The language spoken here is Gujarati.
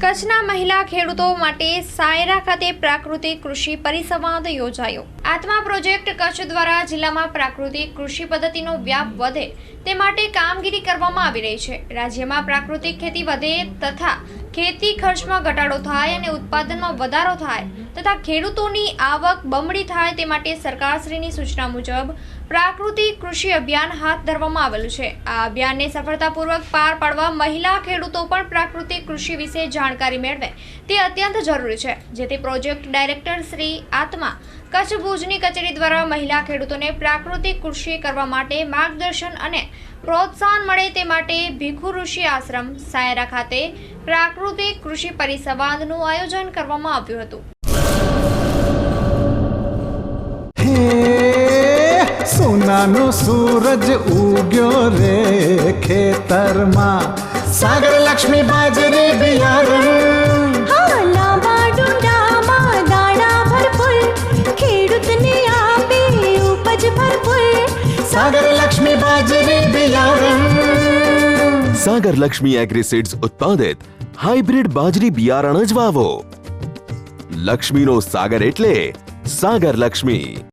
કચ્છના મહિલા ખેડૂતો માટે સાયરા ખાતે પ્રાકૃતિક કૃષિ પરિસંવાદ યોજાયો। આત્મા પ્રોજેક્ટ કચ્છ દ્વારા જિલ્લામાં પ્રાકૃતિક કૃષિ પદ્ધતિનો વ્યાપ વધે તે માટે કામગીરી કરવામાં આવી રહી છે। રાજ્યમાં પ્રાકૃતિક ખેતી વધે તથા ખેતી ખર્ચમાં ઘટાડો થાય અને ઉત્પાદનમાં વધારો થાય તથા ખેડૂતોની આવક બમણી થાય તે માટે સરકારશ્રીની સૂચના મુજબ પ્રાકૃતિક કૃષિ અભિયાન હાથ ધરવામાં આવેલું છે। આ અભિયાનને સફળતાપૂર્વક પાર પાડવા મહિલા ખેડૂતો પણ પ્રાકૃતિક કૃષિ વિશે જાણકારી મેળવે તે અત્યંત જરૂરી છે। જેથી પ્રોજેક્ટ ડાયરેક્ટર શ્રી આત્મા કચ્છ ભુજની કચેરી દ્વારા મહિલા ખેડૂતોને પ્રાકૃતિક કૃષિ કરવા માટે માર્ગદર્શન અને પ્રોત્સાહન મળે તે માટે ભીખુ ઋષિ આશ્રમ સાયરા ખાતે પ્રાકૃતિક કૃષિ પરિસંવાદનું આયોજન કરવામાં આવ્યું હતું। સોનાનો સૂરજ ઉગ્યો રે ખેતરમાં, સાગર લક્ષ્મી બાજરી બિયારણ, હા લાંબા ડુંડામાં દાણા ભરપૂર, ખેડૂતને આપે ઉપજ ભરપૂર, સાગર લક્ષ્મી બાજરી બિયારણ। સાગર લક્ષ્મી એગ્રીસીડ્સ ઉત્પાદિત હાઇબ્રિડ બાજરી બિયારણ જ વાવો। લક્ષ્મીનો સાગર એટલે સાગર લક્ષ્મી।